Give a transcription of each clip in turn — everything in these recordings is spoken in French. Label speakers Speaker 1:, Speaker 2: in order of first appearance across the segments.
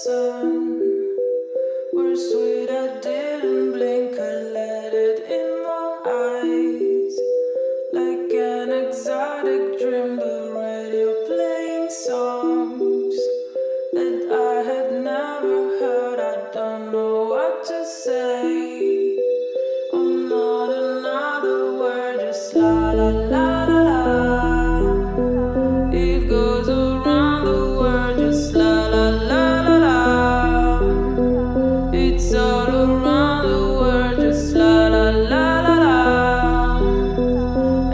Speaker 1: sun were sweet. I didn't blink, I let it in my eyes. Like an exotic dream, the radio playing songs that I had never heard. I don't know what to say. Oh, not another word, just la la la la la. It goes around the world, just la la la la la. It's all around the world, just la la la la la.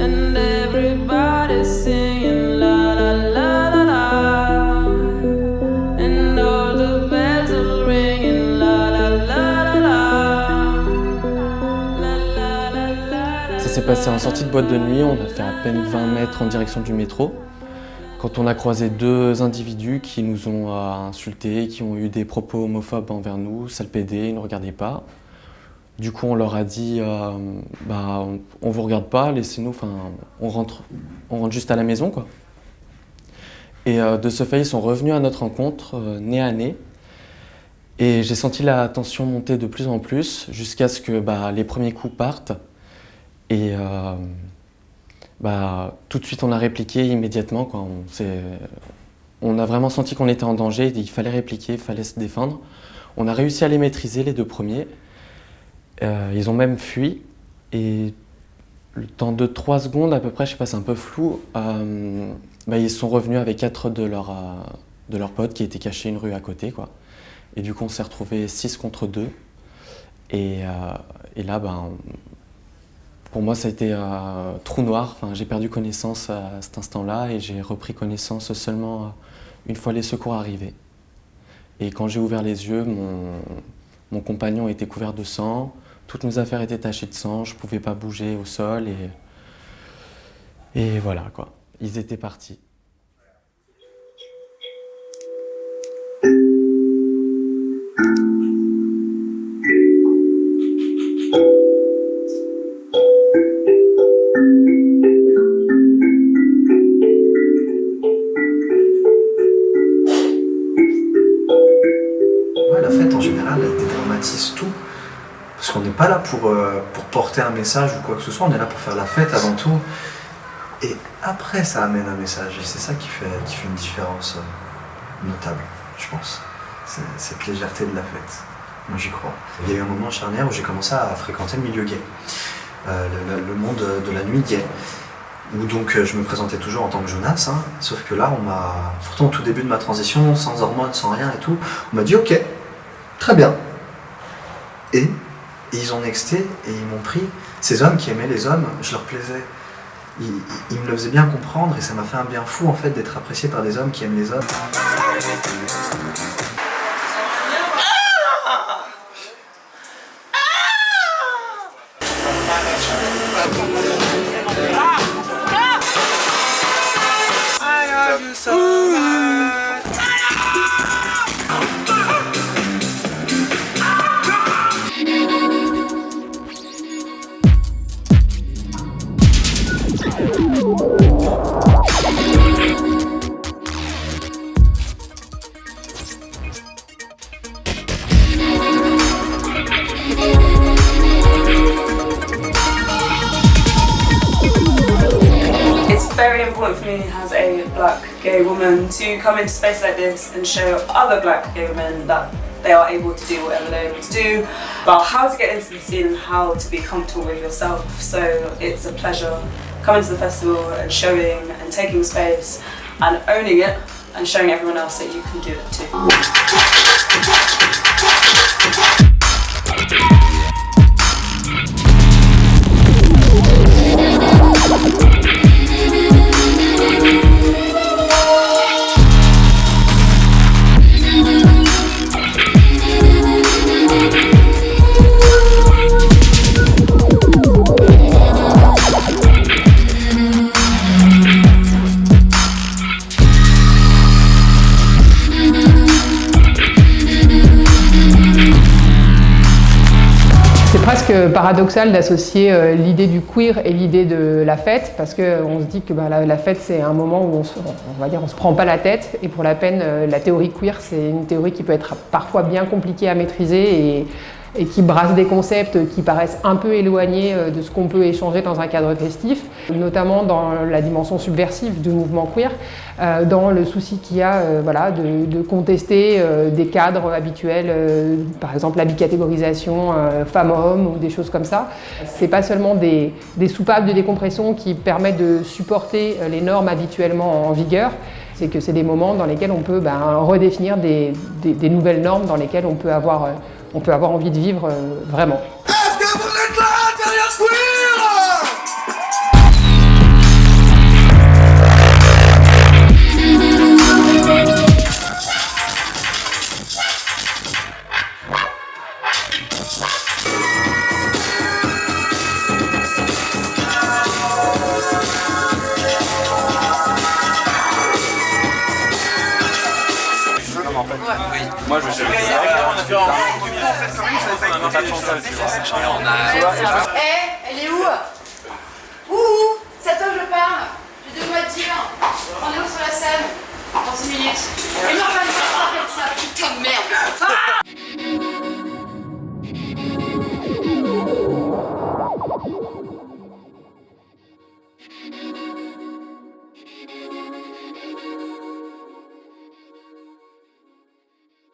Speaker 1: And everybody's singing la la la la la. And all the bells are ringing la la la la la. La la la la.
Speaker 2: Ça s'est passé en sortie de boîte de nuit, on a fait à peine 20 mètres en direction du métro. Quand on a croisé deux individus qui nous ont insultés, qui ont eu des propos homophobes envers nous, sale pédé, ils ne nous regardaient pas. Du coup, on leur a dit on vous regarde pas, laissez-nous, on rentre juste à la maison, quoi. Et de ce fait, ils sont revenus à notre rencontre, nez à nez. Et j'ai senti la tension monter de plus en plus, jusqu'à ce que les premiers coups partent. Et tout de suite, on a répliqué immédiatement, quoi. On a vraiment senti qu'on était en danger, il fallait répliquer, il fallait se défendre. On a réussi à les maîtriser, les deux premiers. Ils ont même fui. Et le temps de 3 secondes à peu près, je sais pas, c'est un peu flou, ils sont revenus avec 4 de leurs potes qui étaient cachés une rue à côté, quoi. Et du coup, on s'est retrouvés 6 contre 2. Et là, pour moi, ça a été trou noir. J'ai perdu connaissance à cet instant-là et j'ai repris connaissance seulement une fois les secours arrivés. Et quand j'ai ouvert les yeux, mon compagnon était couvert de sang, toutes nos affaires étaient tachées de sang, je ne pouvais pas bouger au sol et voilà, quoi. Ils étaient partis.
Speaker 3: La fête en général, elle dédramatise tout. Parce qu'on n'est pas là pour porter un message ou quoi que ce soit, on est là pour faire la fête avant tout. Et après, ça amène un message. Et c'est ça qui fait une différence notable, je pense. Cette légèreté de la fête. Moi, j'y crois. Il y a eu un moment charnière où j'ai commencé à fréquenter le milieu gay. Le monde de la nuit gay. Où donc je me présentais toujours en tant que Jonas, sauf que là, pourtant au tout début de ma transition, sans hormones, sans rien et tout, on m'a dit ok, très bien. Et ils ont nexté et ils m'ont pris. Ces hommes qui aimaient les hommes, je leur plaisais. Ils me le faisaient bien comprendre et ça m'a fait un bien fou en fait d'être apprécié par des hommes qui aiment les hommes.
Speaker 4: Very important for me as a black gay woman to come into space like this and show other black gay women that they are able to do whatever they're able to do, about how to get into the scene and how to be comfortable with yourself. So it's a pleasure coming to the festival and showing and taking space and owning it and showing everyone else that you can do it too.
Speaker 5: paradoxal d'associer l'idée du queer et l'idée de la fête, parce qu'on se dit que la fête c'est un moment où on se prend pas la tête, et pour la peine la théorie queer c'est une théorie qui peut être parfois bien compliquée à maîtriser et qui brasse des concepts qui paraissent un peu éloignés de ce qu'on peut échanger dans un cadre festif, notamment dans la dimension subversive du mouvement queer, dans le souci qu'il y a de contester des cadres habituels, par exemple la bicatégorisation femmes-hommes ou des choses comme ça. C'est pas seulement des soupapes de décompression qui permettent de supporter les normes habituellement en vigueur, c'est que c'est des moments dans lesquels on peut redéfinir des nouvelles normes dans lesquelles on peut avoir envie de vivre vraiment.
Speaker 6: Est-ce que vous êtes là derrière queer?
Speaker 7: Moi je suis
Speaker 6: Elle est où?